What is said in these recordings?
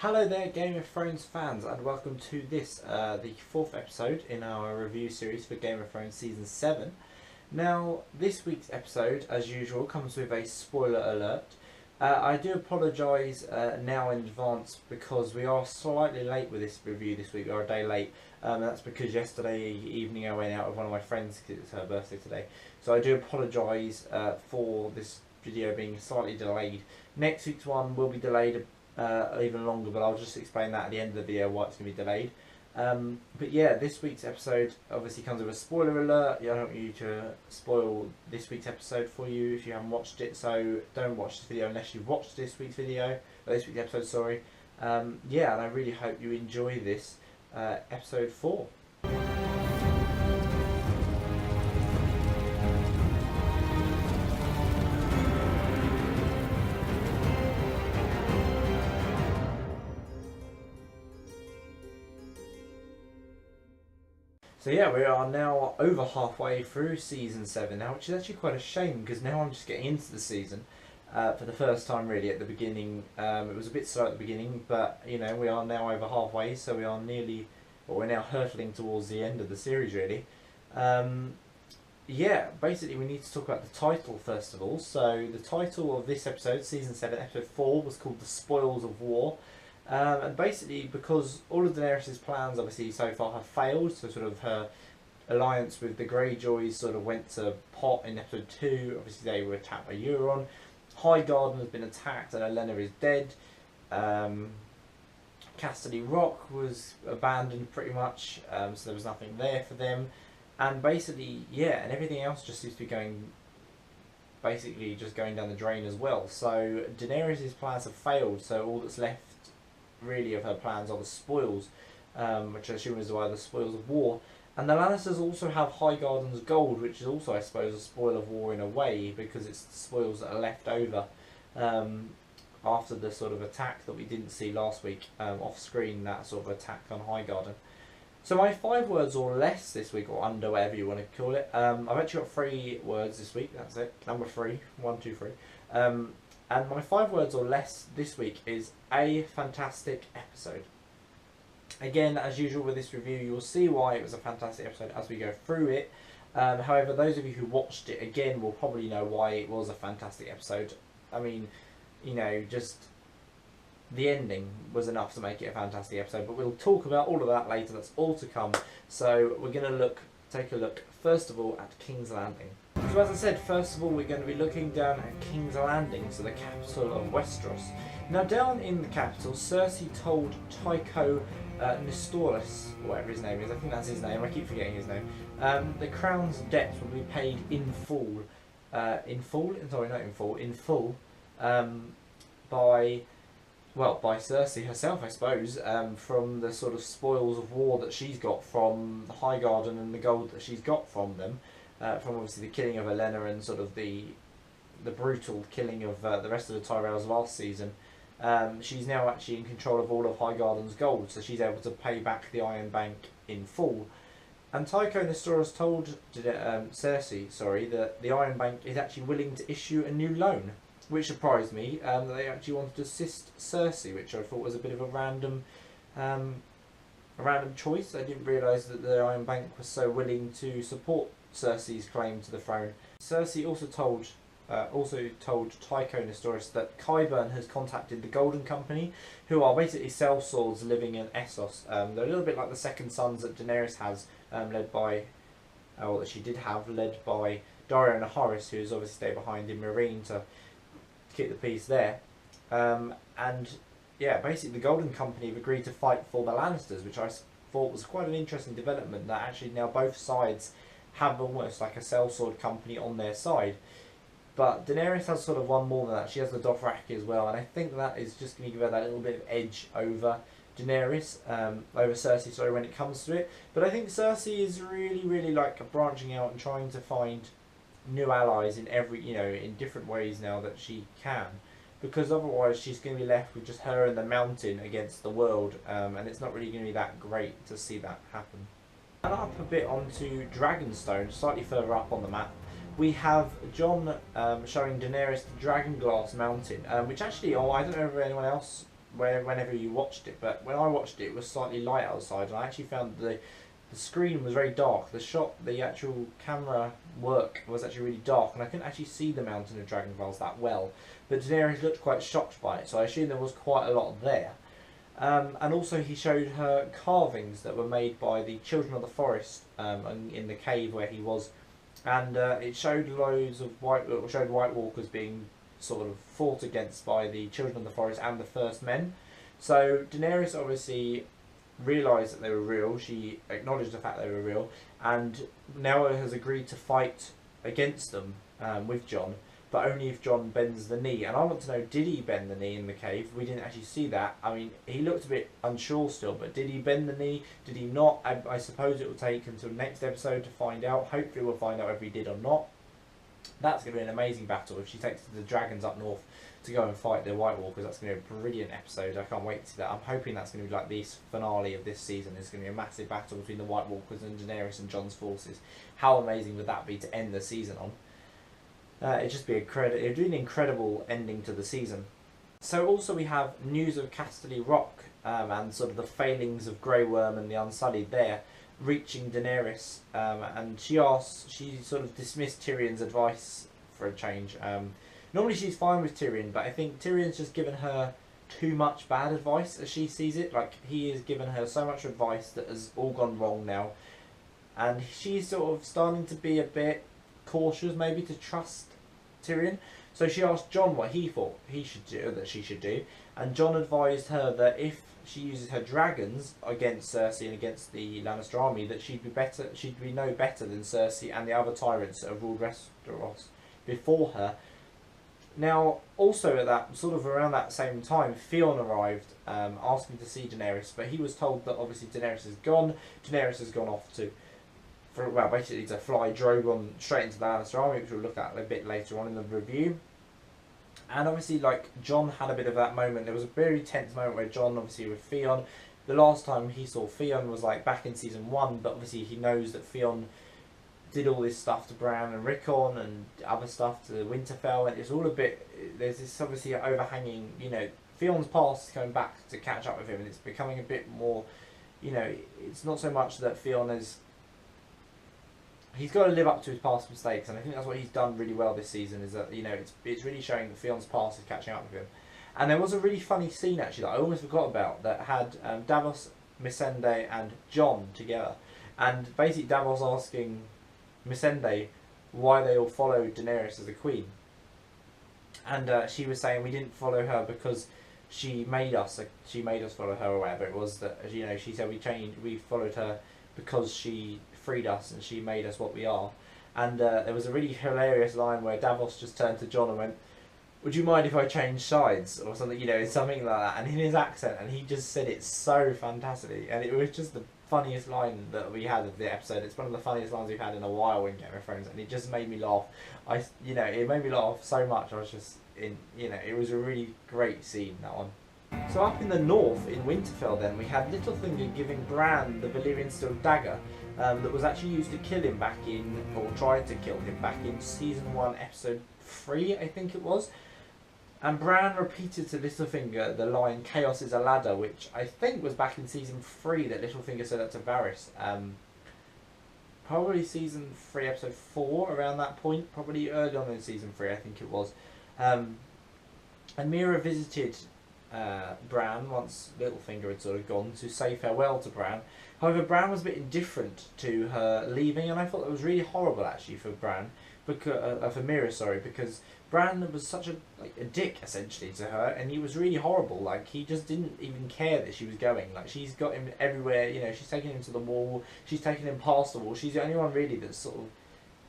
Hello there, Game of Thrones fans, and welcome to this, the fourth episode in our review series for Game of Thrones Season 7. Now, this week's episode, as usual, comes with a spoiler alert. I do apologise now in advance because we are slightly late with this review this week, or a day late. That's because yesterday evening I went out with one of my friends because it's her birthday today. So I do apologise for this video being slightly delayed. Next week's one will be delayed even longer, but I'll just explain that at the end of the video why it's going to be delayed. But yeah, this week's episode obviously comes with a spoiler alert. I don't want you to spoil this week's episode for you if you haven't watched it, so don't watch this video unless you've watched this week's video, or this week's episode, sorry. Yeah, and I really hope you enjoy this episode 4. So yeah, we are now over halfway through Season 7 now, which is actually quite a shame because now I'm just getting into the season for the first time really at the beginning. It was a bit slow at the beginning, but you know, we are now over halfway, so we are nearly, well, we're now hurtling towards the end of the series really. Yeah, basically we need to talk about the title first of all. So the title of this episode, Season 7, Episode 4, was called The Spoils of War. And basically, because all of Daenerys' plans obviously so far have failed, so sort of her alliance with the Greyjoys sort of went to pot in episode 2. Obviously they were attacked by Euron. Highgarden has been attacked and Olenna is dead. Casterly Rock was abandoned pretty much, so there was nothing there for them. And basically, yeah, and everything else just seems to be going, basically just going down the drain as well. So Daenerys' plans have failed, so all that's left really of her plans are the spoils, which I assume is why the spoils of war. And the Lannisters also have Highgarden's gold, which is also, I suppose, a spoil of war in a way, because it's the spoils that are left over after the sort of attack that we didn't see last week off screen, that sort of attack on Highgarden. So my 5 words or less this week, or under, whatever you want to call it. I've actually got 3 words this week, that's it, number 3, 1, 2, 3. And my 5 words or less this week is a fantastic episode. Again, as usual with this review, you'll see why it was a fantastic episode as we go through it. However, those of you who watched it again will probably know why it was a fantastic episode. I mean, you know, just the ending was enough to make it a fantastic episode. But we'll talk about all of that later. That's all to come. So we're going to take a look first of all at King's Landing. So as I said, first of all we're going to be looking down at King's Landing, so the capital of Westeros. Now down in the capital, Cersei told Tycho Nestoris, whatever his name is, I think that's his name, I keep forgetting his name, the crown's debts will be paid in full, in full, by Cersei herself, I suppose, from the sort of spoils of war that she's got from Highgarden and the gold that she's got from them. From obviously the killing of Olenna and sort of the brutal killing of the rest of the Tyrells last season. She's now actually in control of all of Highgarden's gold, so she's able to pay back the Iron Bank in full. And Tycho Nestoris told Cersei, that the Iron Bank is actually willing to issue a new loan, which surprised me. That they actually wanted to assist Cersei, which I thought was a bit of a random choice. I didn't realise that the Iron Bank was so willing to support Cersei's claim to the throne. Cersei also told Tycho Nestoris that Qyburn has contacted the Golden Company, who are basically sellswords living in Essos. They're a little bit like the second sons that Daenerys has, led by Daario Naharis, who's obviously stayed behind in Meereen to keep the peace there. And yeah, basically the Golden Company have agreed to fight for the Lannisters, which I thought was quite an interesting development, that actually now both sides have almost like a sellsword company on their side. But Daenerys has sort of one more than that. She has the Dothraki as well, and I think that is just going to give her that little bit of edge over Daenerys, over Cersei, sorry, when it comes to it. But I think Cersei is really like branching out and trying to find new allies in in different ways now that she can, because otherwise she's going to be left with just her and the mountain against the world, and it's not really going to be that great to see that happen. And up a bit onto Dragonstone, slightly further up on the map, we have Jon showing Daenerys the Dragonglass Mountain, which actually, I don't know if anyone else whenever you watched it, but when I watched it, it was slightly light outside, and I actually found the screen was very dark. The actual camera work was actually really dark, and I couldn't actually see the Mountain of Dragonflies that well. But Daenerys looked quite shocked by it, so I assume there was quite a lot there. And also he showed her carvings that were made by the Children of the Forest in the cave where he was, and it showed loads of White Walkers being sort of fought against by the Children of the Forest and the First Men. So Daenerys obviously realised that they were real. She acknowledged the fact they were real, and now has agreed to fight against them with Jon, but only if Jon bends the knee. And I want to know, did he bend the knee in the cave? We didn't actually see that. I mean, he looked a bit unsure still, but did he bend the knee? Did he not? I suppose it will take until next episode to find out. Hopefully we'll find out if he did or not. That's going to be an amazing battle if she takes the dragons up north to go and fight the White Walkers. That's going to be a brilliant episode. I can't wait to see that. I'm hoping that's going to be like this finale of this season. It's going to be a massive battle between the White Walkers and Daenerys and Jon's forces. How amazing would that be to end the season on? It'd just be it'd be an incredible ending to the season. So also we have news of Casterly Rock and sort of the failings of Grey Worm and the Unsullied there reaching Daenerys, and she sort of dismissed Tyrion's advice for a change. Normally she's fine with Tyrion, but I think Tyrion's just given her too much bad advice as she sees it. Like, he has given her so much advice that has all gone wrong now, and she's sort of starting to be a bit cautious maybe to trust Tyrion. So she asked Jon what he thought she should do, and Jon advised her that if she uses her dragons against Cersei and against the Lannister army, that she'd be no better than Cersei and the other tyrants that have ruled Westeros before her. Now, also at that sort of around that same time, Theon arrived, asking to see Daenerys, but he was told that obviously Daenerys is gone. Daenerys has gone off basically to fly Drogon straight into the Lannister army, which we'll look at a bit later on in the review. And obviously, like, Jon had a bit of that moment. There was a very tense moment where Jon, obviously with Theon, the last time he saw Theon was like back in season 1, but obviously he knows that Theon did all this stuff to Bran and Rickon and other stuff to Winterfell, and it's all a bit, there's this obviously overhanging, Theon's past is coming back to catch up with him, and it's becoming a bit more, it's not so much that Theon is, he's got to live up to his past mistakes, and I think that's what he's done really well this season, is that, it's really showing that Theon's past is catching up with him. And there was a really funny scene actually that I almost forgot about, that had Davos, Missandei and Jon together, and basically Davos asking Missandei why they all followed Daenerys as a queen, and she was saying, we didn't follow her because she made us follow her, or whatever it was, that she said we followed her because she freed us and she made us what we are. And there was a really hilarious line where Davos just turned to Jon and went, would you mind if I change sides, or something, something like that, and in his accent, and he just said it so fantastically, and it was just the funniest line that we had of the episode. It's one of the funniest lines we've had in a while in Game of Thrones, and it just made me laugh. It made me laugh so much. I was just it was a really great scene, that one. So up in the north, in Winterfell then, we had Littlefinger giving Bran the Valyrian steel dagger that was actually used to kill him or tried to kill him back in season 1, episode 3, I think it was. And Bran repeated to Littlefinger the line, "Chaos is a ladder," which I think was back in season 3 that Littlefinger said that to Varys. Probably season 3, episode 4, around that point. Probably early on in season 3, I think it was. And Mira visited Bran once Littlefinger had sort of gone to say farewell to Bran. However, Bran was a bit indifferent to her leaving, and I thought that was really horrible actually for Mira, because Bran was such a dick essentially to her, and he was really horrible. Like, he just didn't even care that she was going. Like, she's got him everywhere. She's taking him to the wall. She's taking him past the wall. She's the only one really that sort of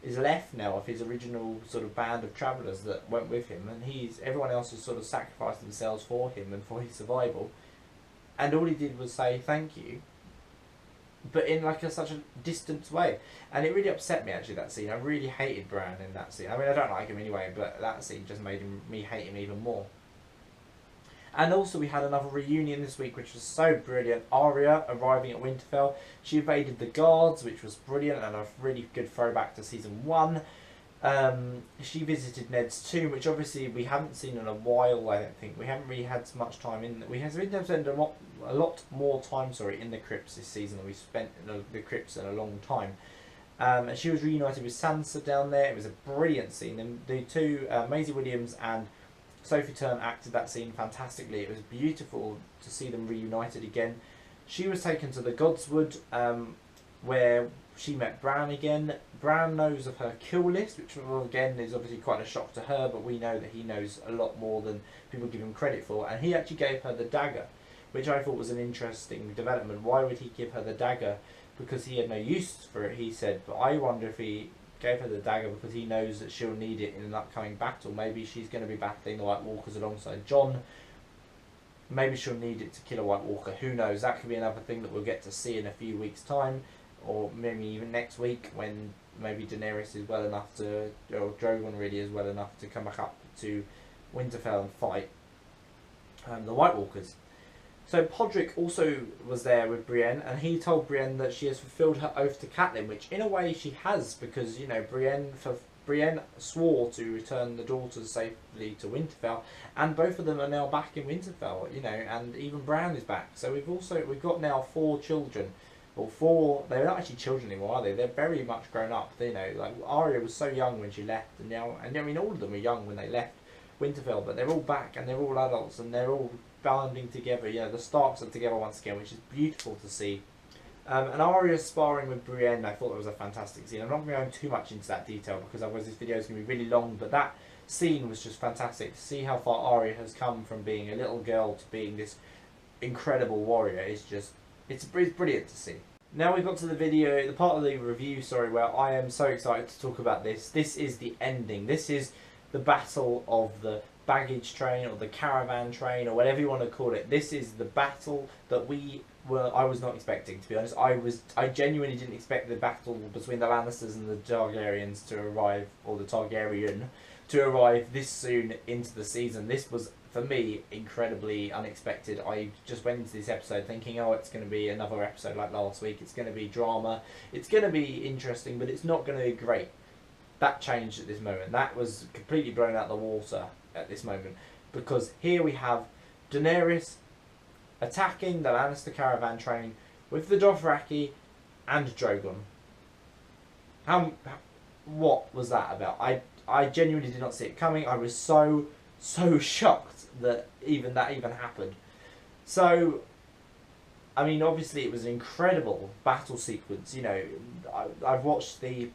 is left now of his original sort of band of travellers that went with him, and everyone else has sort of sacrificed themselves for him and for his survival. And all he did was say thank you, but in such a distant way, and it really upset me actually, that scene. I really hated Bran in that scene. I mean, I don't like him anyway, but that scene just made me hate him even more. And also we had another reunion this week, which was so brilliant. Arya arriving at Winterfell. She evaded the guards, which was brilliant and a really good throwback to season 1. She visited Ned's tomb, which obviously we haven't seen in a while. I don't think we haven't really had much time in. We have spent a lot more time, sorry, in the crypts this season than we spent in the crypts in a long time. And she was reunited with Sansa down there. It was a brilliant scene. And the two, Maisie Williams and Sophie Turner, acted that scene fantastically. It was beautiful to see them reunited again. She was taken to the Godswood, where she met Bran again. Bran knows of her kill list, which again is obviously quite a shock to her, but we know that he knows a lot more than people give him credit for. And he actually gave her the dagger, which I thought was an interesting development. Why would he give her the dagger? Because he had no use for it, he said. But I wonder if he gave her the dagger because he knows that she'll need it in an upcoming battle. Maybe she's going to be battling the White Walkers alongside Jon. Maybe she'll need it to kill a White Walker. Who knows? That could be another thing that we'll get to see in a few weeks' time. Or maybe even next week, when maybe Daenerys is well enough to, or Drogon really is well enough to come back up to Winterfell and fight the White Walkers. So Podrick also was there with Brienne, and he told Brienne that she has fulfilled her oath to Catelyn, which in a way she has, because you know Brienne swore to return the daughters safely to Winterfell, and both of them are now back in Winterfell. You know, and even Bran is back. So we've got now 4 children. Well, 4, they're not actually children anymore, are they? They're very much grown up. You know, like Arya was so young when she left, and now, and I mean, all of them were young when they left Winterfell, but they're all back, and they're all adults, and they're all banding together. You know, the Starks are together once again, which is beautiful to see. And Arya sparring with Brienne, I thought it was a fantastic scene. I'm not going too much into that detail because otherwise this video is going to be really long, but that scene was just fantastic. To see how far Arya has come from being a little girl to being this incredible warrior is just, it's brilliant to see. Now we've got to the video, the part of the review, sorry, where I am so excited to talk about this. This is the ending. This is the battle of the baggage train or the caravan train or whatever you want to call it. This is the battle that I was not expecting, to be honest. I genuinely didn't expect the battle between the Lannisters and the Targaryens to arrive, or the Targaryen to arrive this soon into the season. This was, for me, incredibly unexpected. I just went into this episode thinking, oh, it's going to be another episode like last week. It's going to be drama. It's going to be interesting, but it's not going to be great. That changed at this moment. That was completely blown out the water at this moment, because here we have Daenerys attacking the Lannister caravan train with the Dothraki and Drogon. What was that about? I genuinely did not see it coming. I was so shocked that even happened. So, I mean, obviously it was an incredible battle sequence. You know, I've watched the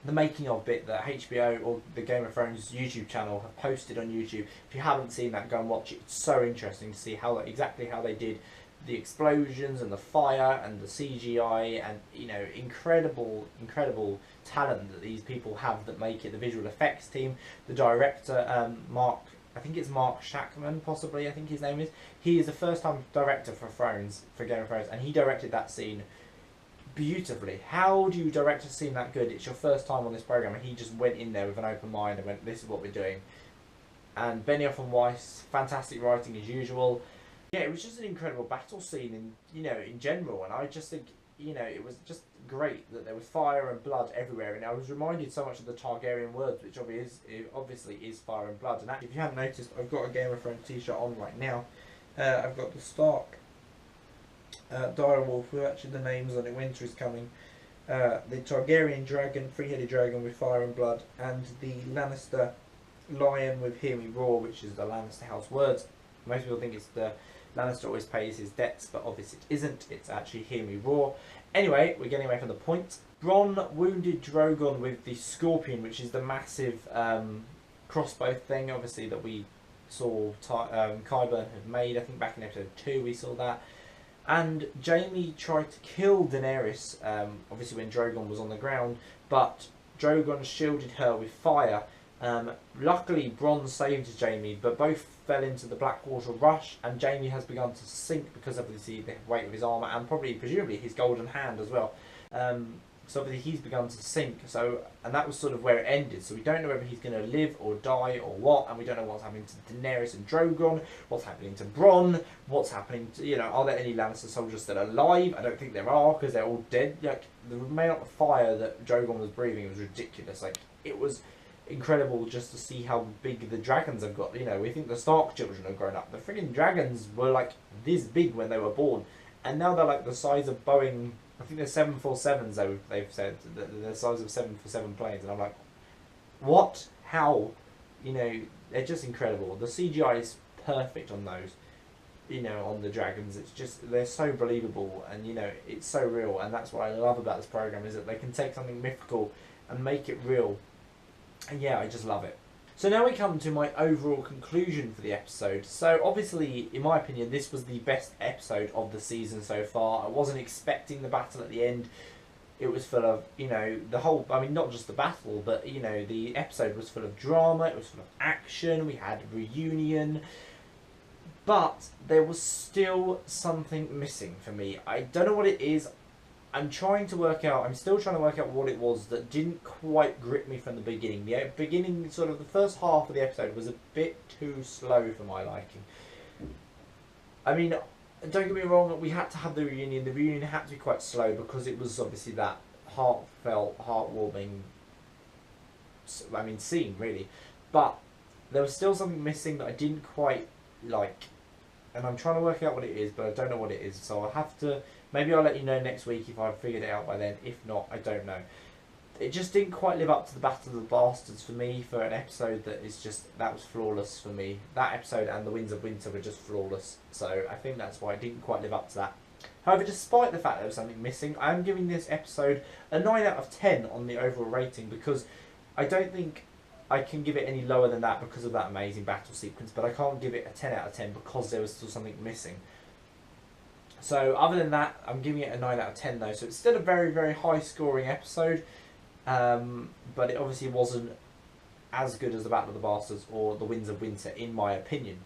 making of bit that HBO or the Game of Thrones YouTube channel have posted on YouTube. If you haven't seen that, go and watch it. It's so interesting to see exactly how they did the explosions and the fire and the CGI, and you know, incredible talent that these people have that make it. The visual effects team, the director, Mark, I think it's Mark Shackman, possibly, I think his name is. He is the first time director for Game of Thrones, and he directed that scene beautifully. How do you direct a scene that good? It's your first time on this program, and he just went in there with an open mind and went, this is what we're doing. And Benioff and Weiss, fantastic writing as usual. Yeah, it was just an incredible battle scene in general, and I just think, you know, it was just great that there was fire and blood everywhere, and I was reminded so much of the Targaryen words, which obviously is fire and blood. And actually, if you haven't noticed, I've got a Game of Thrones t-shirt on right now. I've got the Stark direwolf with actually the names on it. Winter is coming. The Targaryen dragon, 3-headed dragon with fire and blood, and the Lannister lion with Hear Me Roar, which is the Lannister house words. Most people think it's the Lannister always pays his debts, but obviously it isn't. It's actually Hear Me Roar. Anyway, we're getting away from the point. Bronn wounded Drogon with the Scorpion, which is the massive crossbow thing, obviously, that we saw Qyburn had made. I think back in episode 2 we saw that. And Jaime tried to kill Daenerys, obviously when Drogon was on the ground, but Drogon shielded her with fire. Luckily, Bronn saved Jaime, but both fell into the Blackwater Rush, and Jaime has begun to sink because of the weight of his armour and presumably his golden hand as well. So obviously he's begun to sink. So, and that was sort of where it ended. So we don't know whether he's going to live or die or what, and we don't know what's happening to Daenerys and Drogon, what's happening to Bronn, what's happening to, you know, are there any Lannister soldiers still alive? I don't think there are, because they're all dead. Like, the amount of fire that Drogon was breathing was ridiculous. Like, it was incredible just to see how big the dragons have got. You know, we think the Stark children have grown up. The friggin' dragons were like this big when they were born, and now they're like the size of Boeing. I think they're 747s. They've said they're the size of 747 planes, and I'm like, what? How? You know, they're just incredible. The CGI is perfect on those. You know, on the dragons, it's just, they're so believable, and you know, it's so real, and that's what I love about this program, is that they can take something mythical and make it real. And yeah, I just love it. So now we come to my overall conclusion for the episode. So obviously, in my opinion, this was the best episode of the season so far. I wasn't expecting the battle at the end. It was full of, you know, the whole, I mean, not just the battle, but, you know, the episode was full of drama, it was full of action, we had a reunion. But there was still something missing for me. I don't know what it is. I'm still trying to work out what it was that didn't quite grip me from the beginning. The beginning, sort of the first half of the episode was a bit too slow for my liking. I mean, don't get me wrong, we had to have the reunion. The reunion had to be quite slow because it was obviously that heartfelt, heartwarming, I mean, scene, really. But there was still something missing that I didn't quite like. And I'm trying to work out what it is, but I don't know what it is. So I'll have to, maybe I'll let you know next week if I've figured it out by then. If not, I don't know. It just didn't quite live up to the Battle of the Bastards for me, for an episode that is just, that was flawless for me. That episode and the Winds of Winter were just flawless. So I think that's why it didn't quite live up to that. However, despite the fact there was something missing, I'm giving this episode a 9 out of 10 on the overall rating, because I don't think I can give it any lower than that because of that amazing battle sequence, but I can't give it a 10 out of 10 because there was still something missing. So other than that, I'm giving it a 9 out of 10 though, so it's still a very, very high scoring episode, but it obviously wasn't as good as the Battle of the Bastards or the Winds of Winter, in my opinion.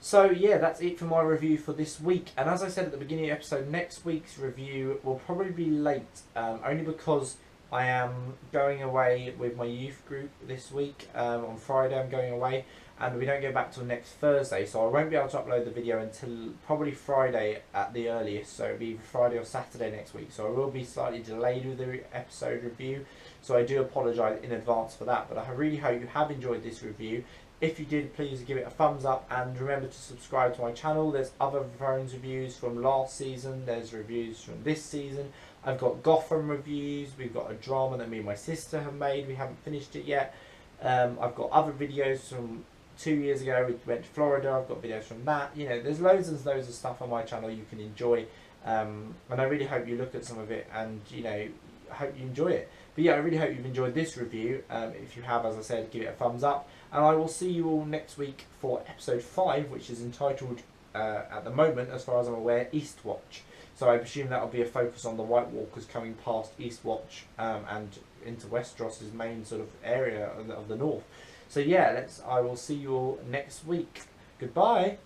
So yeah, that's it for my review for this week, and as I said at the beginning of the episode, next week's review will probably be late, only because I am going away with my youth group this week. On Friday I'm going away, and we don't go back till next Thursday, so I won't be able to upload the video until probably Friday at the earliest, so it'll be Friday or Saturday next week, so I will be slightly delayed with the episode review, so I do apologise in advance for that, but I really hope you have enjoyed this review. If you did, please give it a thumbs up, and remember to subscribe to my channel. There's other Thrones reviews from last season, there's reviews from this season. I've got Gotham reviews, we've got a drama that me and my sister have made, we haven't finished it yet. I've got other videos from 2 years ago, we went to Florida, I've got videos from that. You know, there's loads and loads of stuff on my channel you can enjoy. And I really hope you look at some of it, and, you know, I hope you enjoy it. But yeah, I really hope you've enjoyed this review. If you have, as I said, give it a thumbs up. And I will see you all next week for episode 5, which is entitled, at the moment, as far as I'm aware, Eastwatch. So I presume that will be a focus on the White Walkers coming past Eastwatch and into Westeros's main sort of area of the north. So yeah, I will see you all next week. Goodbye.